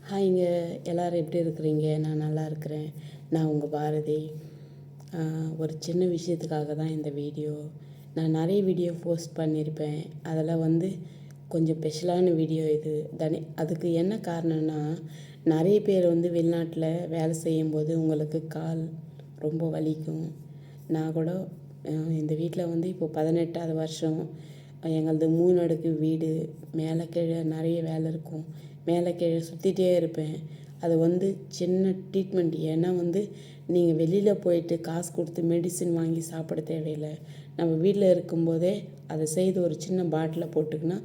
ஹாய்ங்க. எல்லோரும் எப்படி இருக்கிறீங்க? நான் நல்லா இருக்கிறேன். நான் உங்கள் பாரதி. ஒரு சின்ன விஷயத்துக்காக தான் இந்த வீடியோ. நான் நிறைய வீடியோ போஸ்ட் பண்ணியிருப்பேன். அதில் கொஞ்சம் ஸ்பெஷலான வீடியோ இது தானே. அதுக்கு என்ன காரணம்னா, நிறைய பேர் வெளிநாட்டில் வேலை செய்யும்போது உங்களுக்கு கால் ரொம்ப வலிக்கும். நான் கூட இந்த வீட்டில் இப்போ 18வது வருஷம். எங்களது 3 அடுக்கு வீடு. மேலே கீழே நிறைய வேலை இருக்கும். மேலே கீழே சுற்றிட்டே இருப்பேன். அது சின்ன ட்ரீட்மெண்ட். ஏன்னா நீங்கள் வெளியில் போயிட்டு காசு கொடுத்து மெடிசின் வாங்கி சாப்பிட தேவையில்லை. நம்ம வீட்டில் இருக்கும்போதே அதை செய்து ஒரு சின்ன பாட்டிலில் போட்டுக்கினா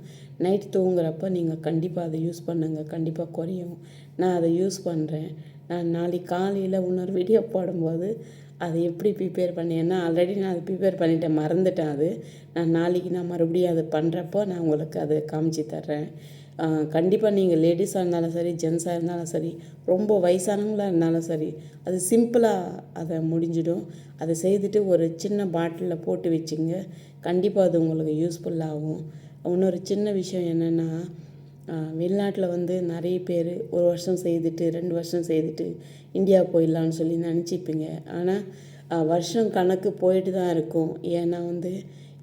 நைட் தூங்குறப்ப நீங்கள் கண்டிப்பாக அதை யூஸ் பண்ணுங்கள். கண்டிப்பாக குறையும். நான் அதை யூஸ் பண்ணுறேன். நான் நாளைக்கு காலையில் இன்னொரு வீடியோ போடும்போது அதை எப்படி ப்ரிப்பேர் பண்ணேன்னா, ஆல்ரெடி நான் அதை ப்ரிப்பேர் பண்ணிட்டேன், மறந்துட்டேன். நான் நாளைக்கு மறுபடியும் அதை பண்ணுறப்போ நான் உங்களுக்கு அதை காமிச்சு தர்றேன். கண்டிப்பாக நீங்கள் லேடிஸாக இருந்தாலும் சரி, ஜென்ஸாக இருந்தாலும் சரி, ரொம்ப வயசானவங்களாக இருந்தாலும் சரி, அது சிம்பிளாக அதை முடிஞ்சிடும். அதை செய்துட்டு ஒரு சின்ன பாட்டிலில் போட்டு வச்சுங்க. கண்டிப்பாக அது உங்களுக்கு யூஸ்ஃபுல்லாகும். இன்னொரு சின்ன விஷயம் என்னென்னா, வெளிநாட்டில் நிறைய பேர் 1 வருஷம் செய்துட்டு 2 வருஷம் செய்துட்டு இந்தியா போயிடலான்னு சொல்லி நினச்சிப்பீங்க. ஆனால் வருஷம் கணக்கு போயிட்டு தான் இருக்கும். ஏன்னா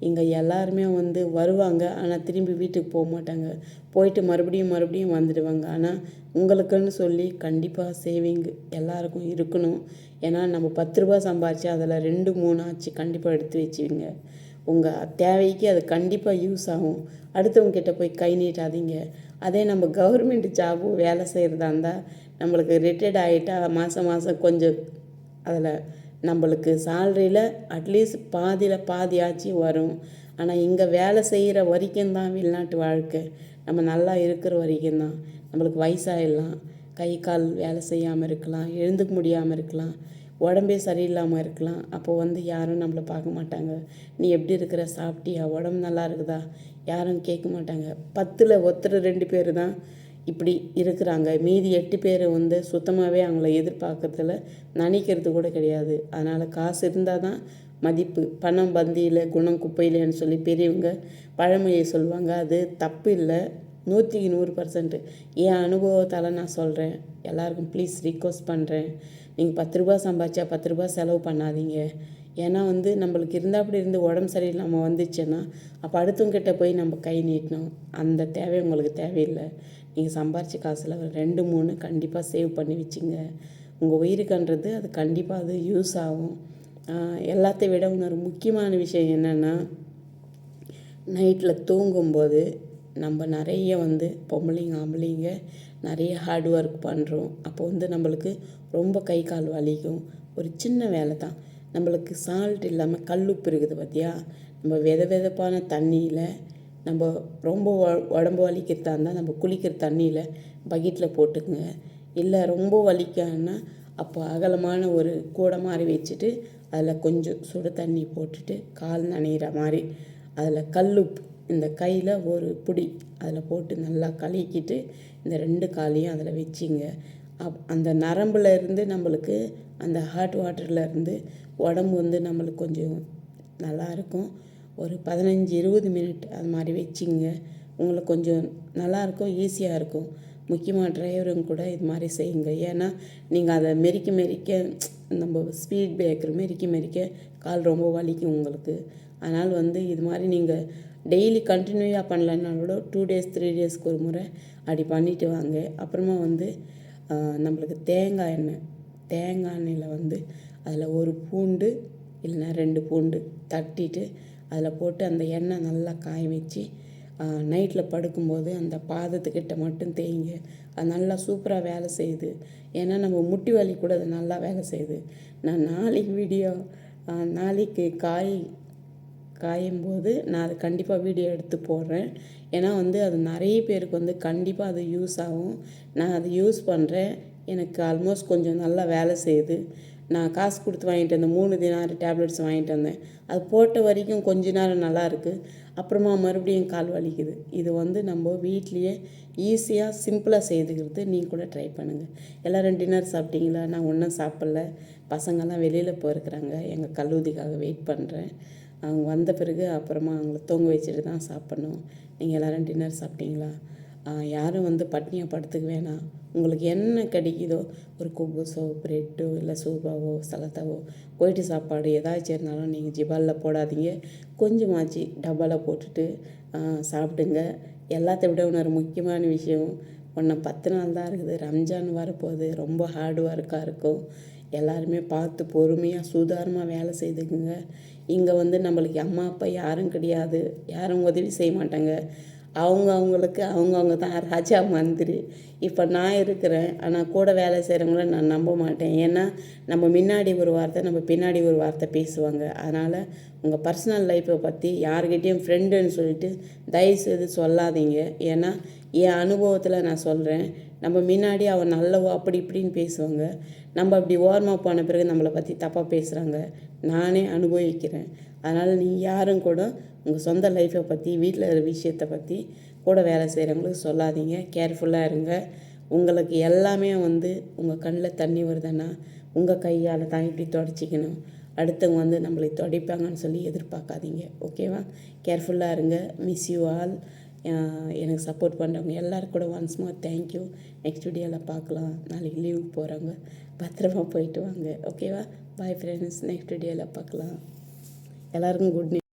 இங்கே எல்லாருமே வருவாங்க. ஆனால் திரும்பி வீட்டுக்கு போக மாட்டாங்க. போயிட்டு மறுபடியும் வந்துடுவாங்க. ஆனால் உங்களுக்குன்னு சொல்லி கண்டிப்பாக சேவிங் எல்லாருக்கும் இருக்கணும். ஏன்னா நம்ம 10 ரூபா சம்பாரித்து அதில் 2 3 ஆச்சு கண்டிப்பாக எடுத்து வச்சுவிங்க. உங்கள் தேவைக்கு அது கண்டிப்பாக யூஸ் ஆகும். அடுத்தவங்க கிட்ட போய் கை நீட்டாதீங்க. அதே நம்ம கவர்மெண்ட் ஜாபு வேலை செய்கிறதா இருந்தால் நம்மளுக்கு ரிட்டையர்ட் ஆகிட்டா மாதம் கொஞ்சம் அதில் நம்மளுக்கு சேல்ரியில் அட்லீஸ்ட் பாதியில் பாதியாச்சும் வரும். ஆனால் இங்கே வேலை செய்கிற வரைக்கும் தான் வெளிநாட்டு வாழ்க்கை. நம்ம நல்லா இருக்கிற வரைக்கும் தான். நம்மளுக்கு வயசாகிடலாம், கை கால் வேலை செய்யாமல் இருக்கலாம், எழுந்துக்க முடியாமல் இருக்கலாம், உடம்பே சரியில்லாமல் இருக்கலாம். அப்போது யாரும் நம்மளை பார்க்க மாட்டாங்க. நீ எப்படி இருக்கிற, சாப்பிட்டியா, உடம்பு நல்லா இருக்குதா, யாரும் கேட்க மாட்டாங்க. 10ல் ஒருத்தர் 2 பேர் தான் இப்படி இருக்கிறாங்க. மீதி 8 பேர் சுத்தமாகவே அவங்கள எதிர்பார்க்கறதில்ல, நினைக்கிறது கூட கிடையாது. அதனால் காசு இருந்தால் தான் மதிப்பு. பணம் பந்தியில் குணம் குப்பையிலன்னு சொல்லி பெரியவங்க பழமொழியை சொல்லுவாங்க. அது தப்பு இல்லை, 100க்கு 100%. என் அனுபவத்தால் நான் சொல்கிறேன். எல்லாருக்கும் ப்ளீஸ் ரிக்வஸ்ட் பண்ணுறேன். நீங்கள் 10 ரூபா சம்பாதிச்சா 10 ரூபா செலவு பண்ணாதீங்க. ஏன்னா நம்மளுக்கு இருந்தால் அப்படி இருந்து உடம்பு சரியில்லாமல் வந்துச்சுன்னா அப்போ அடுத்தவங்கிட்ட போய் நம்ம கை நீட்டணும். அந்த தேவை உங்களுக்கு தேவையில்லை. நீங்கள் சம்பாரித்த காசில் ஒரு 2 3 கண்டிப்பாக சேவ் பண்ணி வச்சுங்க. உங்கள் உயிருக்குன்றது அது கண்டிப்பாக அது யூஸ் ஆகும். எல்லாத்தை விட இன்னொரு முக்கியமான விஷயம் என்னென்னா, நைட்டில் தூங்கும்போது நம்ம நிறைய பொம்பளைங்க ஆம்பளைங்க நிறைய ஹார்ட் ஒர்க் பண்ணுறோம். அப்போ நம்மளுக்கு ரொம்ப கை கால் வலிக்கும். ஒரு சின்ன வேலை தான். நம்மளுக்கு சால்ட் இல்லாமல் கல்லுப்பு இருக்குது பார்த்தியா, நம்ம வெதப்பான தண்ணியில் நம்ம ரொம்ப உடம்பு வலிக்கிறதா இருந்தால் நம்ம குளிக்கிற தண்ணியில் பக்கெட்டில் போட்டுக்குங்க. இல்லை ரொம்ப வலிக்கான்னா அப்போ அகலமான ஒரு கூடை மாதிரி வச்சுட்டு அதில் கொஞ்சம் சுடு தண்ணி போட்டுட்டு கால் நனைகிற மாதிரி அதில் கல்லுப்பு இந்த கையில் ஒரு பிடி அதில் போட்டு நல்லா கலக்கிட்டு இந்த 2 காலையும் அதில் வச்சிங்க. அந்த நரம்பில் இருந்து நம்மளுக்கு அந்த ஹாட் வாட்டர்லேருந்து உடம்பு நம்மளுக்கு கொஞ்சம் நல்லாயிருக்கும். ஒரு 15-20 மினிட் அது மாதிரி வச்சிங்க. உங்களுக்கு கொஞ்சம் நல்லாயிருக்கும், ஈஸியாக இருக்கும். முக்கியமாக டிரைவருங்க கூட இது மாதிரி செய்யுங்க. ஏன்னா நீங்கள் அதை மெரிக்க நம்ம ஸ்பீட் பிரேக்கர் மெரிக்க கால் ரொம்ப வலிக்கும் உங்களுக்கு. அதனால் இது மாதிரி நீங்கள் டெய்லி கண்டினியூவாக பண்ணலன்னா கூட 2 days 3 daysக்கு ஒரு முறை அப்படி பண்ணிவிட்டு வாங்க. அப்புறமா நம்மளுக்கு தேங்காய் எண்ணெயில் அதில் ஒரு பூண்டு இல்லைன்னா 2 பூண்டு தட்டிட்டு அதில் போட்டு அந்த எண்ணெய் நல்லா காய வச்சு நைட்டில் படுக்கும்போது அந்த பாதத்துக்கிட்ட மட்டும் தேய்ங்க. அது நல்லா சூப்பராக வேலை செய்யுது. ஏன்னா நம்ம முட்டி வலி கூட அது நல்லா வேலை செய்யுது. நான் நாளைக்கு காயும்போது நான் அது கண்டிப்பாக வீடியோ எடுத்து போடுறேன். ஏன்னா அது நிறைய பேருக்கு கண்டிப்பாக அது யூஸ் ஆகும். நான் அது யூஸ் பண்ணுறேன். எனக்கு ஆல்மோஸ்ட் கொஞ்சம் நல்லா வேலை செய்யுது. நான் காசு கொடுத்து வாங்கிட்டு வந்தேன், 3 தினார் டேப்லெட்ஸ் வாங்கிட்டு வந்தேன். அது போட்ட வரைக்கும் கொஞ்ச நேரம் நல்லா இருக்குது. அப்புறமா மறுபடியும் கால் வலிக்குது. இது நம்ம வீட்லேயே ஈஸியாக சிம்பிளாக செய்துக்கிறது. நீங்கள் கூட ட்ரை பண்ணுங்கள். எல்லோரும் டின்னர் சாப்பிட்டீங்களா? நான் ஒன்றும் சாப்பிட்ல. பசங்கள்லாம் வெளியில் போயிருக்கிறாங்க. எங்கள் கல்லூரிக்காக வெயிட் பண்ணுறேன். அவங்க வந்த பிறகு அப்புறமா அவங்கள தூங்க வச்சுட்டு தான் சாப்பிட்ணும். நீங்கள் எல்லோரும் டின்னர் சாப்பிட்டீங்களா? யாரும் வந்து பட்னியாக படுத்துக்க வேணாம். உங்களுக்கு என்ன கிடைக்குதோ ஒரு குபூஸோ ப்ரெட்டோ இல்லை சூப்பாவோ சலத்தாவோ போயிட்டு சாப்பாடு ஏதாச்சும் இருந்தாலும் நீங்கள் ஜிபாலில் போடாதீங்க. கொஞ்சமாச்சு டப்பாவில் போட்டுட்டு சாப்பிடுங்க. எல்லாத்த விட இன்னொரு முக்கியமான விஷயம், இன்னும் 10 நாள் தான் இருக்குது. ரம்ஜான் வரப்போகுது. ரொம்ப ஹார்ட் ஒர்க்காக இருக்கும். எல்லாருமே பார்த்து பொறுமையாக சூதாரமாக வேலை செய்துக்குங்க. இங்கே வந்து நம்மளுக்கு அம்மா அப்பா யாரும் கிடையாது, யாரும் உதவி செய்ய மாட்டாங்க. அவங்களுக்கு அவங்கவுங்க தான் ராஜா மந்திரி. இப்போ நான் இருக்கிறேன், ஆனால் கூட வேலை செய்கிறவங்கள நான் நம்ப மாட்டேன். ஏன்னா நம்ம முன்னாடி ஒரு வார்த்தை, நம்ம பின்னாடி ஒரு வார்த்தை பேசுவாங்க. அதனால் உங்கள் பர்சனல் லைஃப்பை பற்றி யார்கிட்டேயும் ஃப்ரெண்டுன்னு சொல்லிட்டு தயவுசெய்து சொல்லாதீங்க. ஏன்னா என் அனுபவத்தில் நான் சொல்கிறேன். நம்ம முன்னாடி அவன் நல்லவோ அப்படி இப்படின்னு பேசுவாங்க. நம்ம அப்படி ஓரமாக போன பிறகு நம்மளை பற்றி தப்பாக பேசுகிறாங்க. நானே அனுபவிக்கிறேன். அதனால் நீங்கள் யாரும் கூட உங்கள் சொந்த லைஃப்பை பற்றி, வீட்டில் இருக்கிற விஷயத்தை பற்றி கூட வேலை செய்கிறவங்களுக்கு சொல்லாதீங்க. கேர்ஃபுல்லாக இருங்க. உங்களுக்கு எல்லாமே வந்து உங்கள் கண்ணில் தண்ணி வருதுன்னா உங்கள் கையால் தான் இப்படி தொடச்சிக்கணும். அடுத்தவங்க வந்து நம்மளை துடைப்பாங்கன்னு சொல்லி எதிர்பார்க்காதீங்க. ஓகேவா? கேர்ஃபுல்லாக இருங்க. Miss you all. எனக்கு சப்போர்ட் பண்ணுறவங்க எல்லோரும் கூட ஒன்ஸ் மோர் தேங்க்யூ. நெக்ஸ்ட் வீடியோவில் பார்க்கலாம். நாளைக்கு லீவ் போகிறாங்க, பத்திரமா போயிட்டு வாங்க. ஓகேவா? Bye friends. நெக்ஸ்ட் வீடியோவில் பார்க்கலாம். எல்லாருக்கும் குட் நைட்.